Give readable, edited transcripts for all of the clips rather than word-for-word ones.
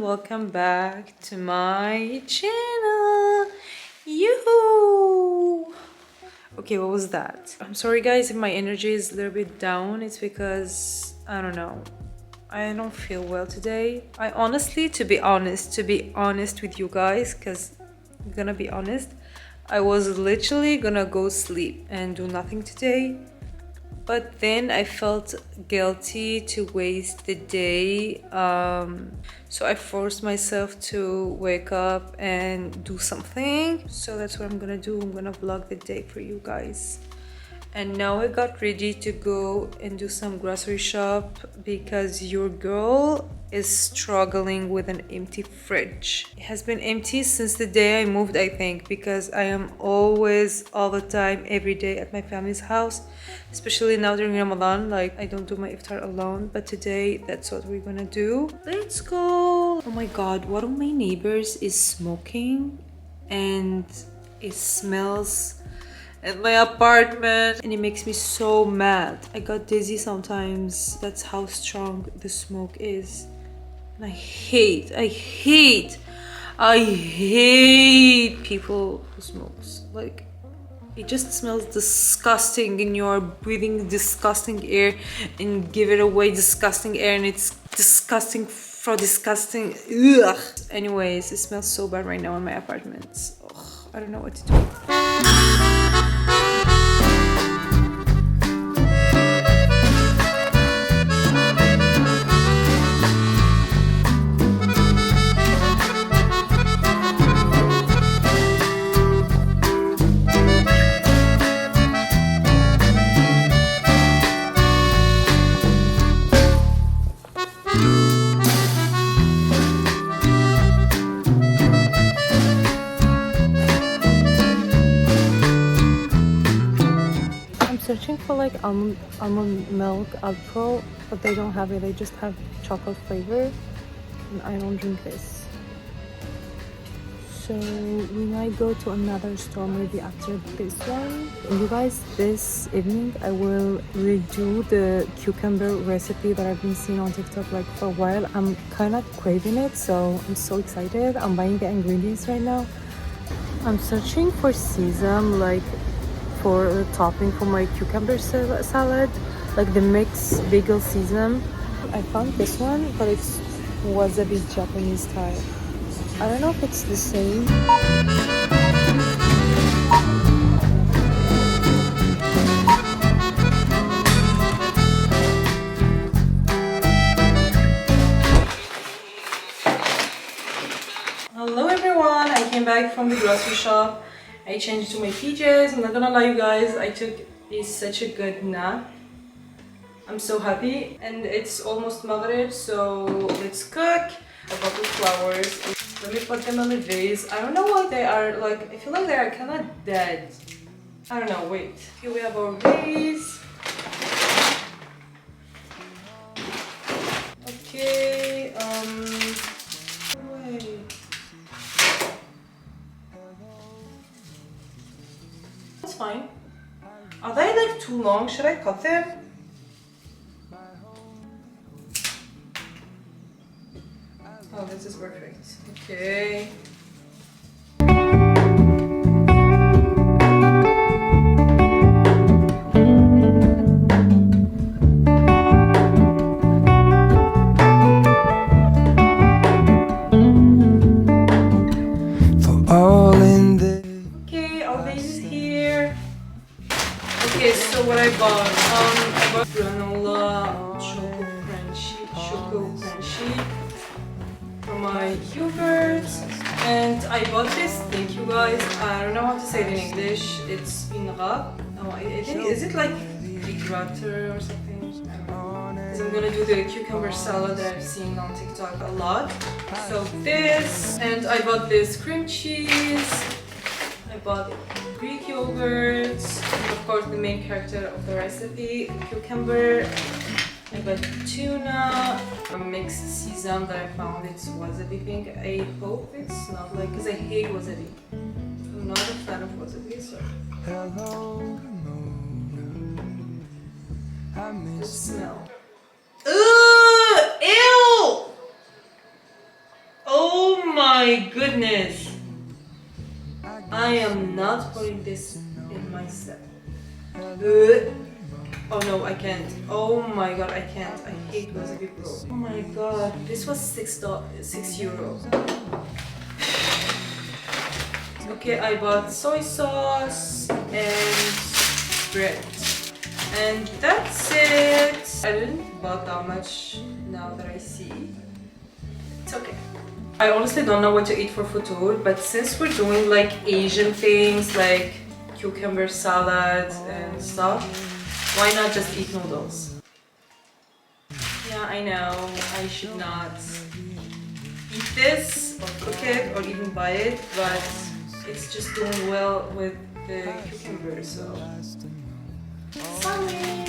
welcome back to my channel. Yoo-hoo! Okay, what was that? I'm sorry guys if my energy is a little bit down. It's because I don't know, I don't feel well today. I honestly, to be honest with you guys, because I'm gonna be honest, I was literally gonna go sleep and do nothing today. But then I felt guilty to waste the day. So I forced myself to wake up and do something. So that's what I'm gonna do. I'm gonna vlog the day for you guys. And now I got ready to go and do some grocery shop because your girl is struggling with an empty fridge. It has been empty since the day I moved, I think, because I am always, all the time, every day at my family's house, especially now during Ramadan. Like, I don't do my iftar alone, but today that's what we're gonna do. Let's go. Oh my god, one of my neighbors is smoking and it smells at my apartment and it makes me so mad. I got dizzy sometimes. That's how strong the smoke is. And I hate people who smokes. Like, it just smells disgusting and you're breathing disgusting air and give it away disgusting air, and it's disgusting for disgusting. Ugh. Anyways, it smells so bad right now in my apartment. Ugh, I don't know what to do. Searching for like almond milk Alpro, but they don't have it. They just have chocolate flavor, and I don't drink this. So we might go to another store maybe after this one. And you guys, this evening I will redo the cucumber recipe that I've been seeing on TikTok like for a while. I'm kind of craving it, so I'm so excited. I'm buying the ingredients right now. I'm searching for sesame, like for the topping for my cucumber salad, like the mixed bagel sesame. I found this one, but it's wasabi Japanese style. I don't know if it's the same. Hello everyone, I came back from the grocery shop. I changed to my PJs. I'm not gonna lie you guys, I took such a good nap. I'm so happy. And it's almost Maghrib, so let's cook. I got the flowers. Let me put them on the vase. I don't know why they are like, I feel like they are kind of dead. I don't know, wait. Here we have our vase. Okay, wait. That's fine. Are they like too long? Should I cut them? Oh, this is perfect. Okay. Okay, our base is here. Okay, so what I bought granola choco crunchy for my yogurt, and I bought this. Thank you guys. I don't know how to say it in English. It's in wrap. No, I think, is it like gratter or something? I don't know. Because I'm gonna do the cucumber salad that I've seen on TikTok a lot. So this, and I bought this cream cheese. I bought Greek yogurt, and of course the main character of the recipe, the cucumber. I got tuna, a mixed sesame that I found. It's wasabi thing. I hope it's not like, because I hate wasabi. I'm not a fan of wasabi, so. Let's smell. Ew! my goodness! I am not putting this in my step. Oh no, I can't. Oh my god, I can't. I hate wasabi, bro. Oh my god, this was €6. Okay, I bought soy sauce and bread. And that's it. I didn't buy that much now that I see. It's okay. I honestly don't know what to eat for futur, but since we're doing like Asian things like cucumber salad and stuff, why not just eat noodles? Yeah, I know, I should not eat this or cook it or even buy it, but it's just doing well with the cucumber, so sorry.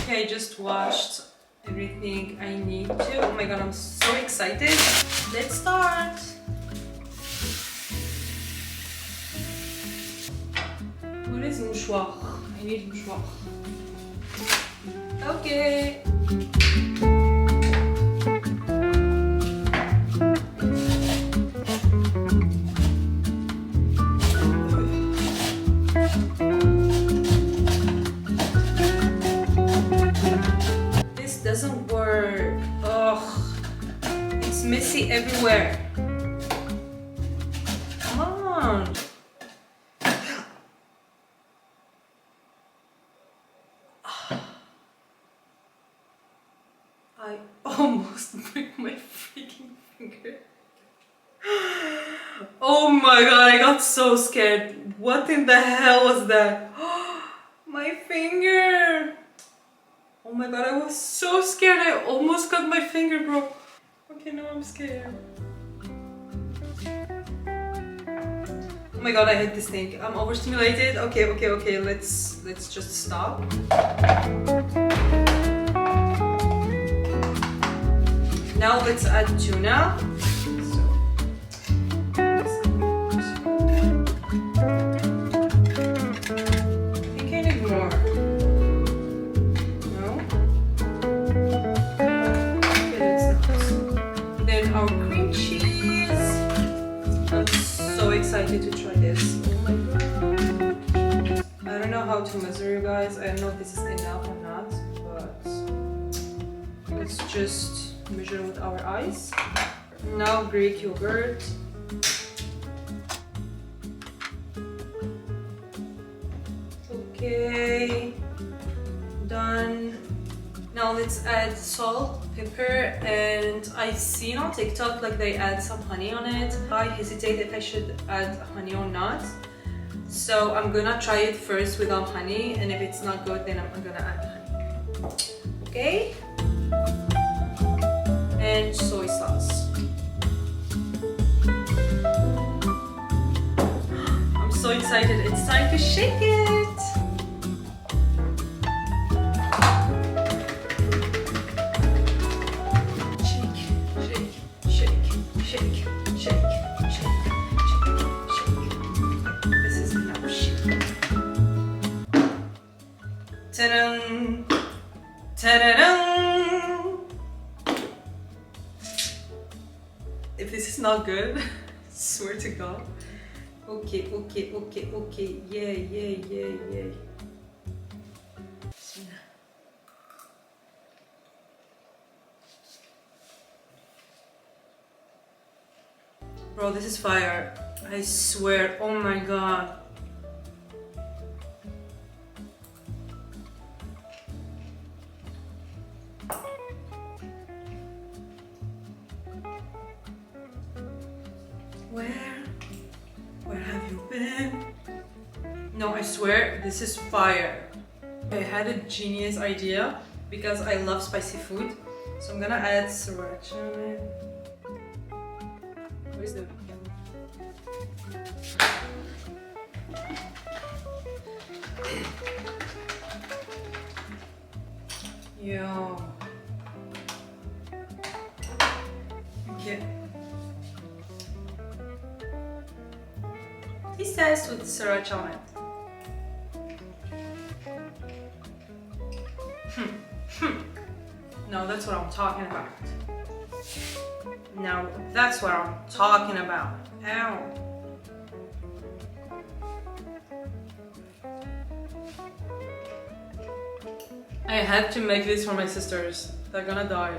Okay, I just washed everything I need to. Oh my god, I'm so excited. Let's start. What is mouchoir? I need mouchoir. Okay. This doesn't work. Ugh. It's messy everywhere. Come on. I almost broke my freaking finger. Oh my god, I got so scared. What in the hell was that? My finger! Oh my god, I was so scared. I almost cut my finger, bro. Okay, now I'm scared. Oh my god, I hate this thing. I'm overstimulated. Okay, let's just stop. Now let's add tuna. I think I need more. No? Okay, let's not. Then our cream cheese. I'm so excited to try this. Oh my god. I don't know how to measure, you guys. I don't know if this is enough or not, but let's just measure with our eyes. Now Greek yogurt. Okay, done. Now let's add salt, pepper, and I've seen on TikTok like they add some honey on it. I hesitate if I should add honey or not. So I'm gonna try it first without honey, and if it's not good, then I'm gonna add honey. Okay? And soy sauce. I'm so excited. It's time to shake it. Shake, shake, shake, shake, shake, shake, shake. This is enough shake. Ta-da! Ta-da-da! If this is not good, swear to God. Okay. Yay. Bro, this is fire. I swear. Oh my god. Where have you been? No, I swear, this is fire. I had a genius idea because I love spicy food. So I'm gonna add sriracha on it. Where's the... Yo. Okay. This says with sriracha on it. No, that's what I'm talking about. Now that's what I'm talking about. Ow. I had to make this for my sisters. They're gonna die.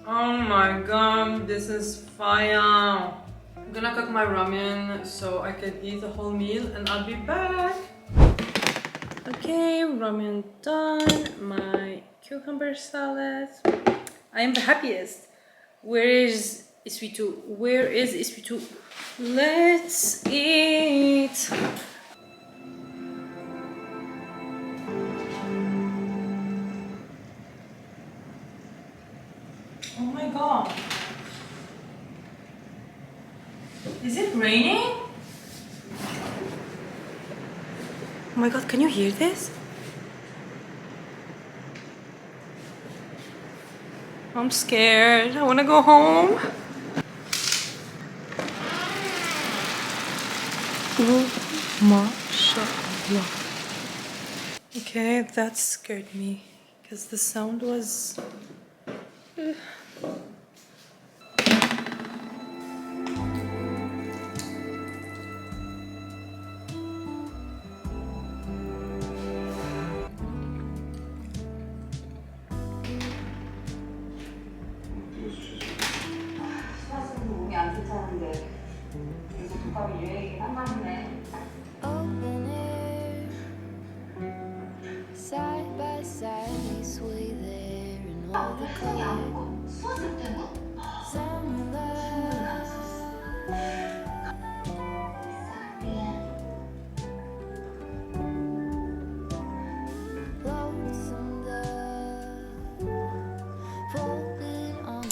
Oh my god, this is fire. I'm gonna cook my ramen so I can eat the whole meal and I'll be back. Okay, ramen done. My cucumber salad. I am the happiest. Where is Iswitu? Where is Iswitu? Let's eat. Oh my god. Is it raining? Oh my god, can you hear this? I'm scared. I wanna go home. Oh mashallah. Okay, that scared me because the sound was. 몸이 안 좋다는데 요새 독감이 유행이긴 한가 보네. Open air, side by side, we sway there in all the color. 수학생 때는? Summer love. Lonesome love, folded on.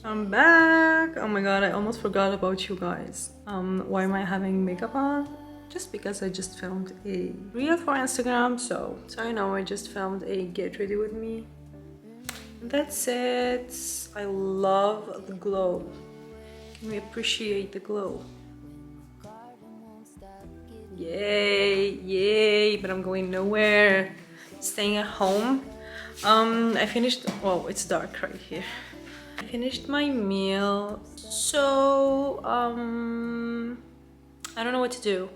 I'm back. Oh my god, I almost forgot about you guys. Why am I having makeup on? Just because I just filmed a reel for Instagram, so you know, I just filmed a get ready with me. That's it. I love the glow. Can we appreciate the glow? Yay, yay, but I'm going nowhere. Staying at home. I finished, well, it's dark right here. I finished my meal, so I don't know what to do.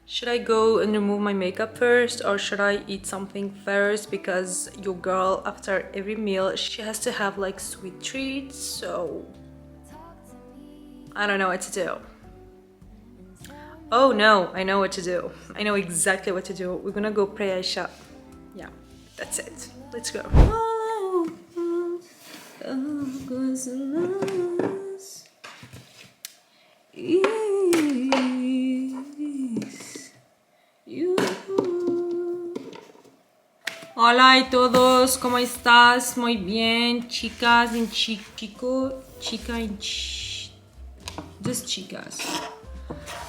Should I go and remove my makeup first, or should I eat something first? Because your girl, after every meal, she has to have like sweet treats, so I don't know what to do. Oh no, I know what to do. I know exactly what to do. We're gonna go pray Isha. Yeah, that's it. Let's go. Hola a todos, ¿cómo estás? Muy bien, chicas y chico, chica y just chicas.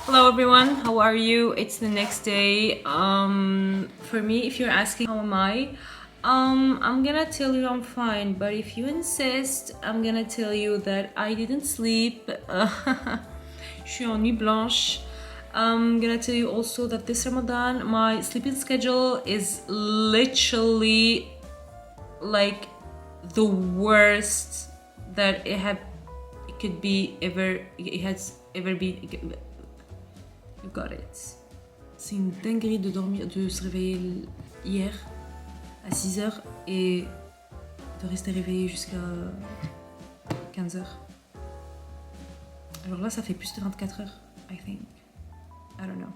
Hello everyone, how are you? It's the next day. For me, if you're asking how am I, I'm gonna tell you I'm fine, but if you insist, I'm gonna tell you that I didn't sleep. Je suis en nuit blanche. I'm gonna tell you also that this Ramadan, my sleeping schedule is literally like the worst that it has ever been. You got it. C'est une dinguerie de dormir, de se réveiller hier à 6h et de rester réveillé jusqu'à 15h. Alors là, ça fait plus de 24 heures, I think. I don't know.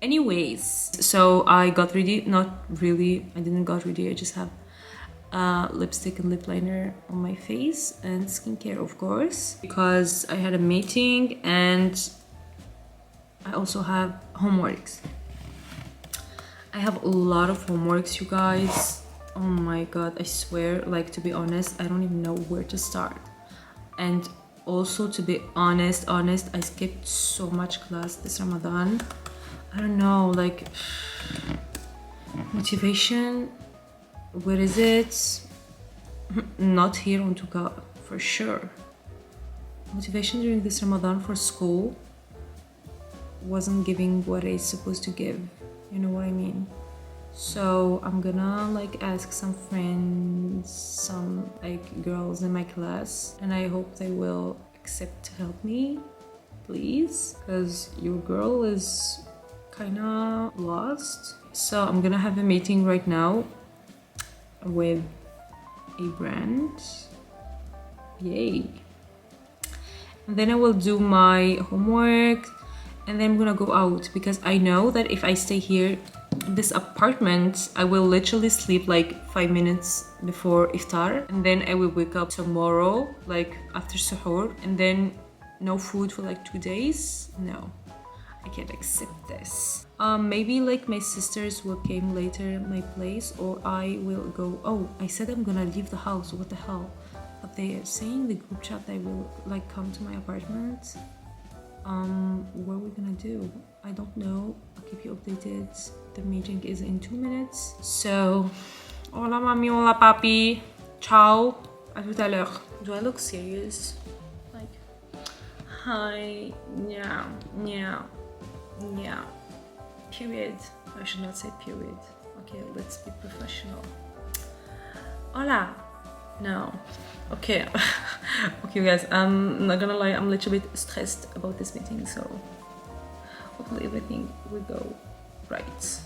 Anyways, so I got ready. Not really, I didn't got ready. I just have lipstick and lip liner on my face and skincare, of course, because I had a meeting and I also have homeworks. I have a lot of homeworks, you guys. Oh my god, I swear, like, to be honest, I don't even know where to start. And also, to be honest, I skipped so much class this Ramadan. I don't know, like, motivation, where is it? Not here on Tuka, for sure. Motivation during this Ramadan for school wasn't giving what it's supposed to give. You know what I mean? So I'm gonna like ask some friends, some like girls in my class, and I hope they will accept to help me, please, because your girl is kind of lost. So I'm gonna have a meeting right now with a brand. Yay. And then I will do my homework, and then I'm gonna go out because I know that if I stay here in this apartment, I will literally sleep like 5 minutes before iftar, and then I will wake up tomorrow like after suhoor, and then no food for like 2 days. No, I can't accept this. Maybe like my sisters will came later at my place, or I will go. Oh, I said I'm gonna leave the house. What the hell? But they are saying in the group chat they will like come to my apartment. What are we gonna do? I don't know. I'll keep you updated. The meeting is in 2 minutes. So, hola mami, hola papi. Ciao. À tout à l'heure. Do I look serious? Like, hi, yeah, yeah, yeah. Period. I should not say period. Okay, let's be professional. Hola. No. Okay. Okay, guys, I'm not gonna lie, I'm a little bit stressed about this meeting, so hopefully everything will go right.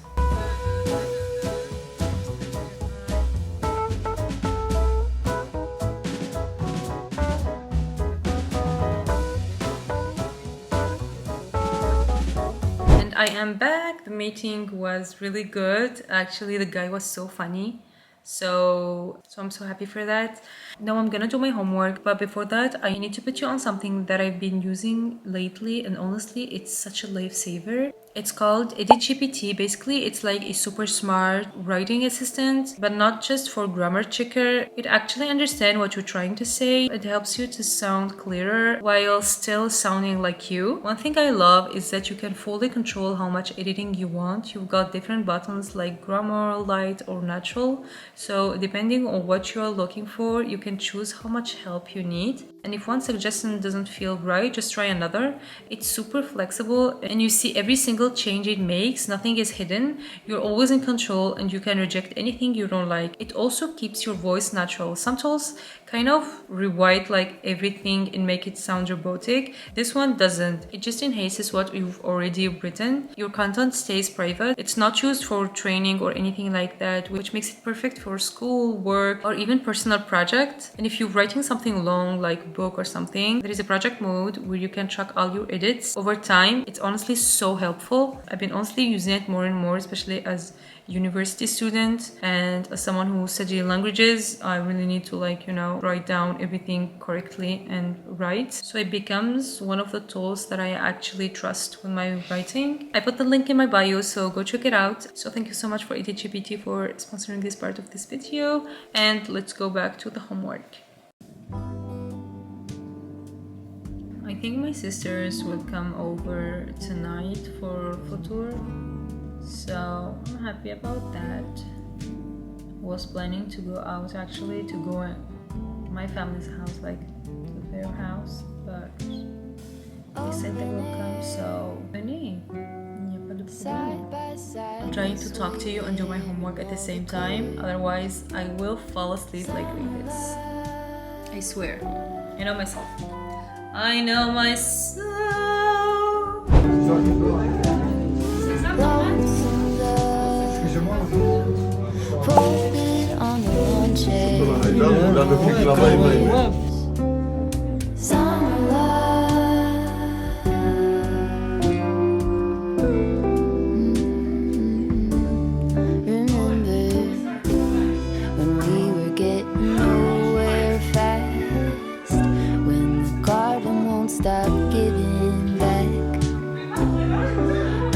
And I am back. The meeting was really good. Actually, the guy was so funny. So I'm so happy for that. Now I'm gonna do my homework, but before that I need to put you on something that I've been using lately, and honestly it's such a lifesaver. It's called EditGPT. Basically it's like a super smart writing assistant, but not just for grammar checker. It actually understands what you're trying to say. It helps you to sound clearer while still sounding like you. One thing I love is that you can fully control how much editing you want. You've got different buttons like grammar, light, or natural. So depending on what you're looking for, you can choose how much help you need. And if one suggestion doesn't feel right, just try another. It's super flexible and you see every single change it makes. Nothing is hidden. You're always in control and you can reject anything you don't like. It also keeps your voice natural. Some tools kind of rewrite like everything and make it sound robotic. This one doesn't. It just enhances what you've already written. Your content stays private. It's not used for training or anything like that, which makes it perfect for school, work, or even personal projects. And if you're writing something long like book or something, there is a project mode where you can track all your edits over time. It's honestly so helpful. I've been honestly using it more and more, especially as university student and as someone who studies languages. I really need to write down everything correctly and write, so it becomes one of the tools that I actually trust with my writing. I put the link in my bio, so go check it out. So thank you so much for EditGPT for sponsoring this part of this video, and let's go back to the homework. I think my sisters will come over tonight for futur, so I'm happy about that. Was planning to go out actually, to go at my family's house, like to their house, but they said they will come, so I'm trying to talk to you and do my homework at the same time, otherwise I will fall asleep like this. I swear. I know myself. I know myself. Folded on the lawn chair. Summer love. Remember when we were getting nowhere fast, when the garden won't stop giving back.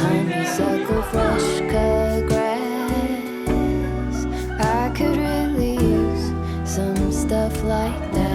Honeysuckle, fresh cut grass. I could really use some stuff like that.